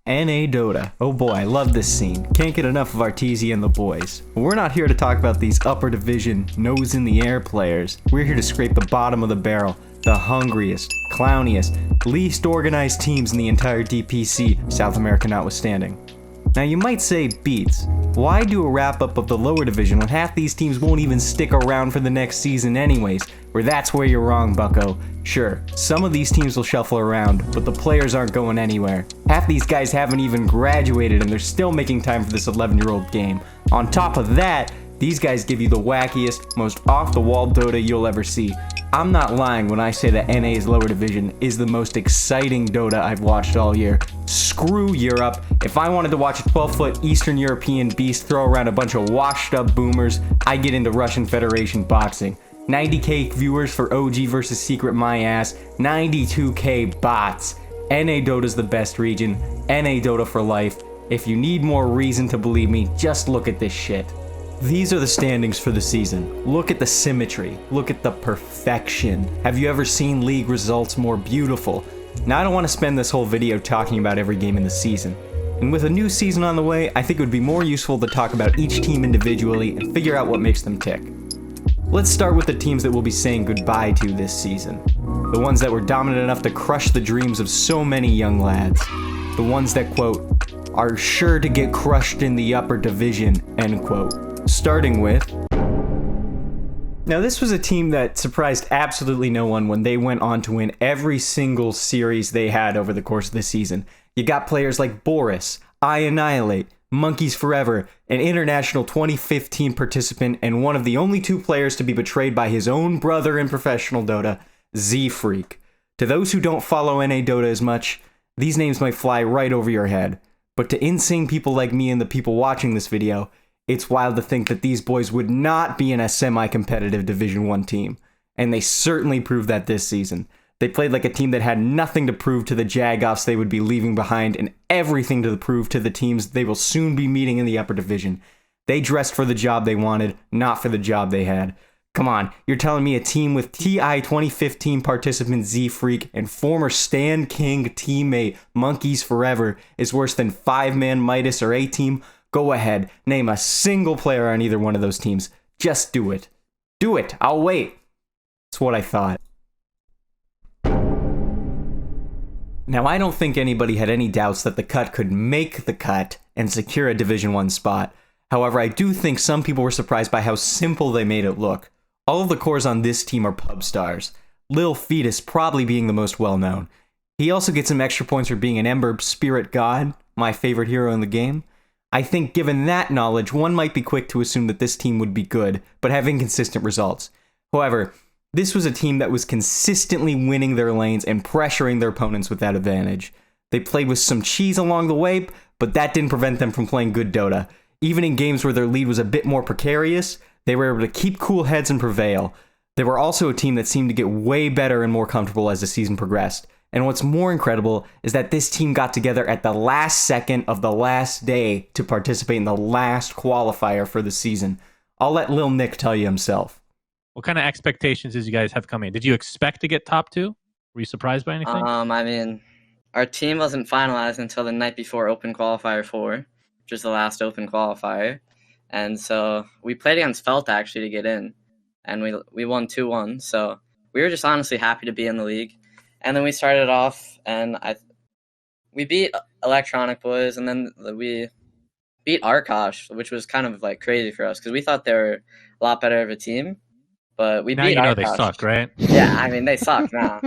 NA Dota. Oh boy, I love this scene. Can't get enough of Arteezy and the boys. But we're not here to talk about these upper division, nose in the air players. We're here to scrape the bottom of the barrel. The hungriest, clowniest, least organized teams in the entire DPC, South America notwithstanding. Now you might say, Beats, why do a wrap-up of the lower division when half these teams won't even stick around for the next season anyways? Well, that's where you're wrong, bucko. Sure, some of these teams will shuffle around, but the players aren't going anywhere. Half these guys haven't even graduated and they're still making time for this 11-year-old game. On top of that, these guys give you the wackiest, most off-the-wall Dota you'll ever see. I'm not lying when I say that NA's lower division is the most exciting Dota I've watched all year. Screw Europe. If I wanted to watch a 12-foot Eastern European beast throw around a bunch of washed-up boomers, I get into Russian Federation boxing. 90k viewers for OG versus Secret my ass, 92k bots. NA Dota's the best region, NA Dota for life. If you need more reason to believe me, just look at this shit. These are the standings for the season. Look at the symmetry. Look at the perfection. Have you ever seen league results more beautiful? Now, I don't want to spend this whole video talking about every game in the season. And with a new season on the way, I think it would be more useful to talk about each team individually and figure out what makes them tick. Let's start with the teams that we'll be saying goodbye to this season. The ones that were dominant enough to crush the dreams of so many young lads. The ones that, quote, are sure to get crushed in the upper division, end quote. Starting with... Now this was a team that surprised absolutely no one when they went on to win every single series they had over the course of the season. You got players like Boris, I Annihilate, Monkeys Forever, an international 2015 participant, and one of the only two players to be betrayed by his own brother in professional Dota, Z-Freak. To those who don't follow NA Dota as much, these names might fly right over your head. But to insane people like me and the people watching this video, it's wild to think that these boys would not be in a semi-competitive Division 1 team. And they certainly proved that this season. They played like a team that had nothing to prove to the Jagoffs they would be leaving behind and everything to prove to the teams they will soon be meeting in the upper division. They dressed for the job they wanted, not for the job they had. Come on, you're telling me a team with TI 2015 participant Z-Freak and former Stan King teammate Monkeys Forever is worse than 5-man Midas or A-Team? Go ahead, name a single player on either one of those teams. Just do it. Do it, I'll wait. That's what I thought. Now, I don't think anybody had any doubts that the cut could make the cut and secure a Division 1 spot. However, I do think some people were surprised by how simple they made it look. All of the cores on this team are pub stars, Lil Fetus probably being the most well-known. He also gets some extra points for being an Ember Spirit God, my favorite hero in the game. I think given that knowledge, one might be quick to assume that this team would be good, but have inconsistent results. However, this was a team that was consistently winning their lanes and pressuring their opponents with that advantage. They played with some cheese along the way, but that didn't prevent them from playing good Dota. Even in games where their lead was a bit more precarious, they were able to keep cool heads and prevail. They were also a team that seemed to get way better and more comfortable as the season progressed. And what's more incredible is that this team got together at the last second of the last day to participate in the last qualifier for the season. I'll let Lil Nick tell you himself. What kind of expectations did you guys have coming in? Did you expect to get top 2? Were you surprised by anything? I mean, our team wasn't finalized until the night before Open Qualifier 4, which was the last Open Qualifier. And so we played against Felt actually to get in, and we won 2-1. So we were just honestly happy to be in the league. And then we started off, and we beat Electronic Boys, and then we beat Arkosh, which was kind of like crazy for us because we thought they were a lot better of a team. But we beat Arkosh. Now you know they suck, right? Yeah, I mean, they suck now.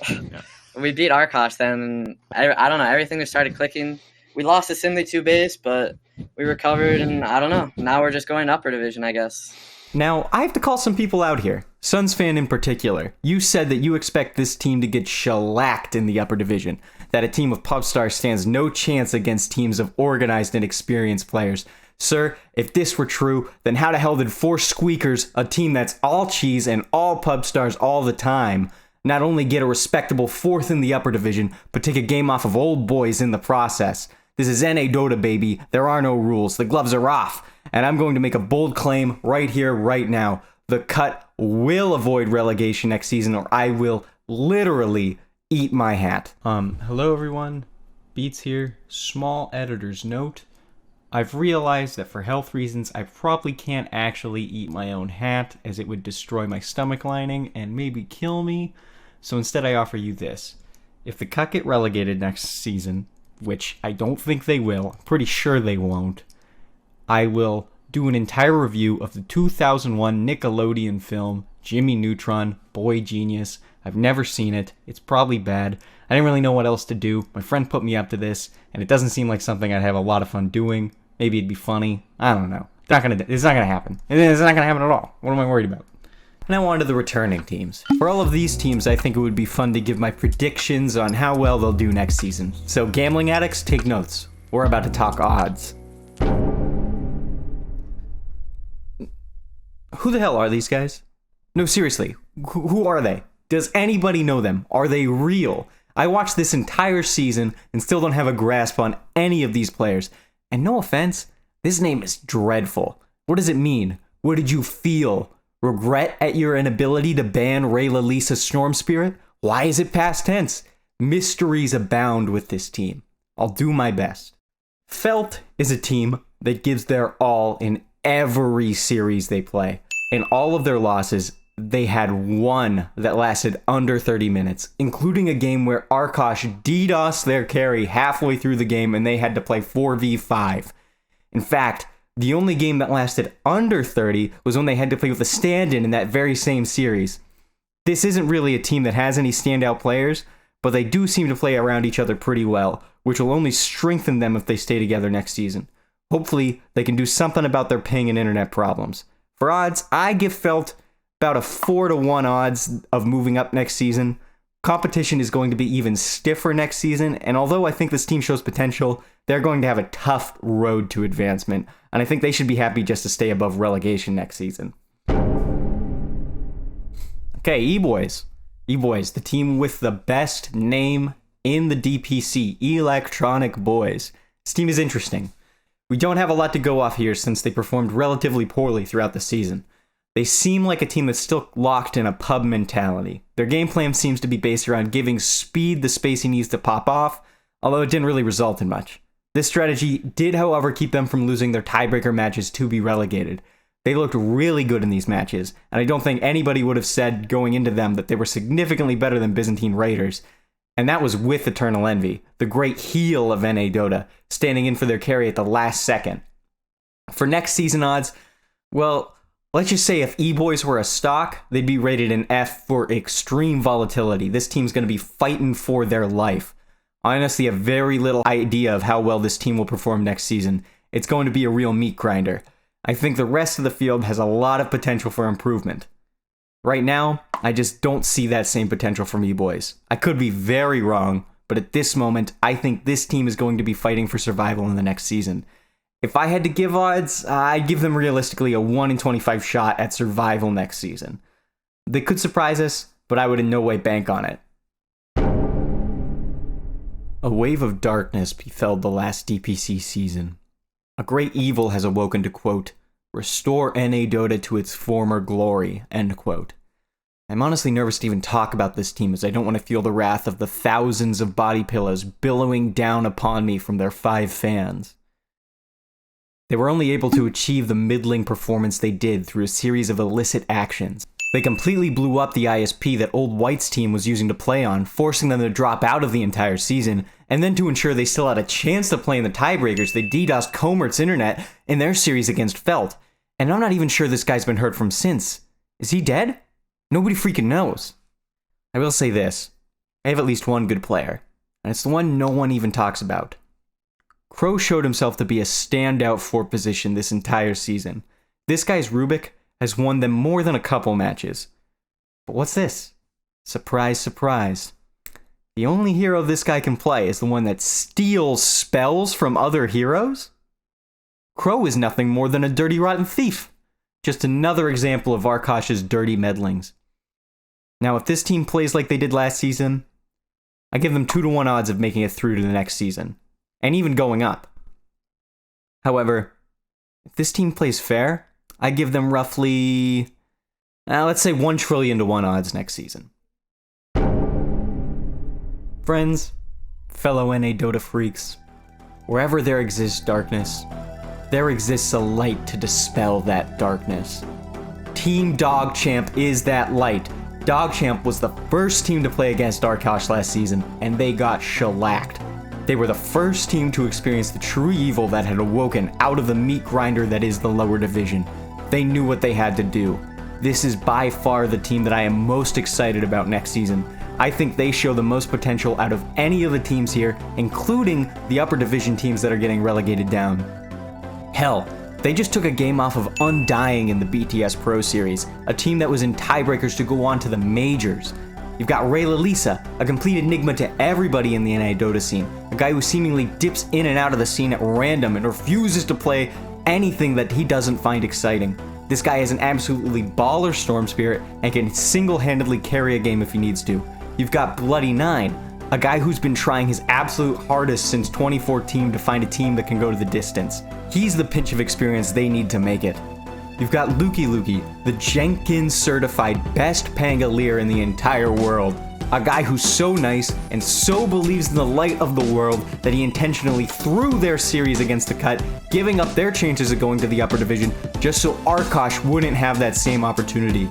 Yeah. We beat Arkosh then, and I don't know, everything just started clicking. We lost to Simly 2 base, but we recovered, and I don't know. Now we're just going upper division, I guess. Now, I have to call some people out here. Suns fan in particular. You said that you expect this team to get shellacked in the upper division. That a team of pub stars stands no chance against teams of organized and experienced players. Sir, if this were true, then how the hell did 4 Squeakers, a team that's all cheese and all pub stars all the time, not only get a respectable 4th in the upper division, but take a game off of old boys in the process? This is NA Dota, baby. There are no rules. The gloves are off. And I'm going to make a bold claim right here, right now. The cut will avoid relegation next season, or I will literally eat my hat. Hello everyone. Beats here. Small editor's note. I've realized that for health reasons, I probably can't actually eat my own hat, as it would destroy my stomach lining and maybe kill me. So instead I offer you this. If the Cuck get relegated next season, which I don't think they will, I'm pretty sure they won't, I will do an entire review of the 2001 Nickelodeon film, Jimmy Neutron, Boy Genius. I've never seen it. It's probably bad. I didn't really know what else to do. My friend put me up to this, and it doesn't seem like something I'd have a lot of fun doing. Maybe it'd be funny. I don't know. It's not gonna happen. It's not gonna happen at all. What am I worried about? Now on to the returning teams. For all of these teams, I think it would be fun to give my predictions on how well they'll do next season. So gambling addicts, take notes. We're about to talk odds. Who the hell are these guys? No, seriously, who are they? Does anybody know them? Are they real? I watched this entire season and still don't have a grasp on any of these players. And no offense, this name is dreadful. What does it mean? What did you feel? Regret at your inability to ban Rayla Lisa Storm Spirit? Why is it past tense? Mysteries abound with this team. I'll do my best. Felt is a team that gives their all in every series they play. In all of their losses, they had one that lasted under 30 minutes, including a game where Arkosh DDoSed their carry halfway through the game and they had to play 4v5. In fact, the only game that lasted under 30 was when they had to play with a stand-in in that very same series. This isn't really a team that has any standout players, but they do seem to play around each other pretty well, which will only strengthen them if they stay together next season. Hopefully, they can do something about their ping and internet problems. For odds, I give Felt about a 4-1 odds of moving up next season. Competition is going to be even stiffer next season, and although I think this team shows potential, they're going to have a tough road to advancement, and I think they should be happy just to stay above relegation next season. Okay, E-Boys. E-Boys, the team with the best name in the DPC, Electronic Boys. This team is interesting. We don't have a lot to go off here since they performed relatively poorly throughout the season. They seem like a team that's still locked in a pub mentality. Their game plan seems to be based around giving Speed the space he needs to pop off, although it didn't really result in much. This strategy did, however, keep them from losing their tiebreaker matches to be relegated. They looked really good in these matches, and I don't think anybody would have said going into them that they were significantly better than Byzantine Raiders. And that was with Eternal Envy, the great heel of NA Dota, standing in for their carry at the last second. For next season odds, well, let's just say if E-Boys were a stock, they'd be rated an F for extreme volatility. This team's going to be fighting for their life. I honestly have very little idea of how well this team will perform next season. It's going to be a real meat grinder. I think the rest of the field has a lot of potential for improvement. Right now, I just don't see that same potential from E-Boys. I could be very wrong, but at this moment, I think this team is going to be fighting for survival in the next season. If I had to give odds, I'd give them realistically a 1 in 25 shot at survival next season. They could surprise us, but I would in no way bank on it. A wave of darkness befell the last DPC season. A great evil has awoken to, quote, restore NA Dota to its former glory, end quote. I'm honestly nervous to even talk about this team as I don't want to feel the wrath of the thousands of body pillows billowing down upon me from their 5 fans. They were only able to achieve the middling performance they did through a series of illicit actions. They completely blew up the ISP that Old White's team was using to play on, forcing them to drop out of the entire season, and then to ensure they still had a chance to play in the tiebreakers, they DDoSed Comert's internet in their series against Felt. And I'm not even sure this guy's been heard from since. Is he dead? Nobody freaking knows. I will say this. I have at least one good player, and it's the one no one even talks about. Crow showed himself to be a standout 4th position this entire season. This guy's Rubik has won them more than a couple matches. But what's this? Surprise, surprise. The only hero this guy can play is the one that steals spells from other heroes? Crow is nothing more than a dirty, rotten thief. Just another example of Arkosh's dirty meddlings. Now, if this team plays like they did last season, I give them 2-1 odds of making it through to the next season, and even going up. However, if this team plays fair, I give them roughly, let's say 1 trillion to 1 odds next season. Friends, Fellow NA Dota freaks, wherever there exists darkness, there exists a light to dispel that darkness. Team Dogchamp is that light. Dogchamp was the first team to play against Arkosh last season, and they got shellacked. They were the first team to experience the true evil that had awoken out of the meat grinder that is the lower division. They knew what they had to do. This is by far the team that I am most excited about next season. I think they show the most potential out of any of the teams here, including the upper division teams that are getting relegated down. Hell, they just took a game off of Undying in the BTS Pro Series, a team that was in tiebreakers to go on to the majors. You've got Ray Lalisa, a complete enigma to everybody in the NA Dota scene, a guy who seemingly dips in and out of the scene at random and refuses to play anything that he doesn't find exciting. This guy is an absolutely baller Storm Spirit and can single-handedly carry a game if he needs to. You've got Bloody Nine, a guy who's been trying his absolute hardest since 2014 to find a team that can go to the distance. He's the pinch of experience they need to make it. You've got Lukey, the Jenkins certified best Pangolier in the entire world. A guy who's so nice and so believes in the light of the world that he intentionally threw their series against the cut, giving up their chances of going to the upper division just so Arkosh wouldn't have that same opportunity.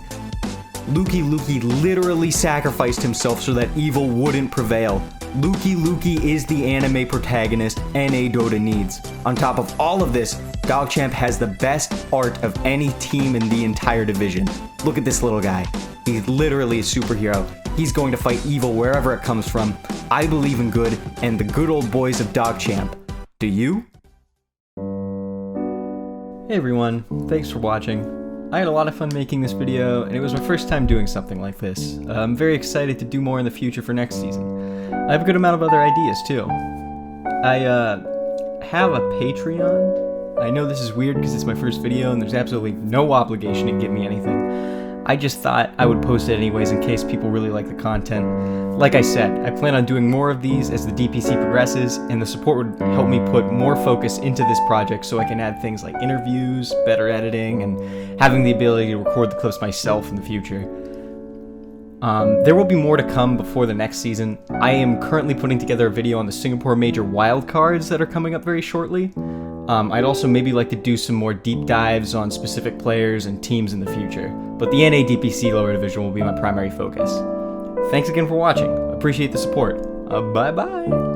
Lukey literally sacrificed himself so that evil wouldn't prevail. Lukey is the anime protagonist NA Dota needs. On top of all of this, Dogchamp has the best art of any team in the entire division. Look at this little guy. He's literally a superhero. He's going to fight evil wherever it comes from. I believe in good and the good old boys of Dogchamp. Do you? Hey everyone, thanks for watching. I had a lot of fun making this video, and it was my first time doing something like this. I'm very excited to do more in the future for next season. I have a good amount of other ideas too. I have a Patreon. I know this is weird because it's my first video and there's absolutely no obligation to give me anything. I just thought I would post it anyways in case people really like the content. Like I said, I plan on doing more of these as the DPC progresses, and the support would help me put more focus into this project so I can add things like interviews, better editing, and having the ability to record the clips myself in the future. There will be more to come before the next season. I am currently putting together a video on the Singapore Major wildcards that are coming up very shortly. I'd also maybe like to do some more deep dives on specific players and teams in the future, but the NA DPC lower division will be my primary focus. Thanks again for watching. Appreciate the support. Bye bye.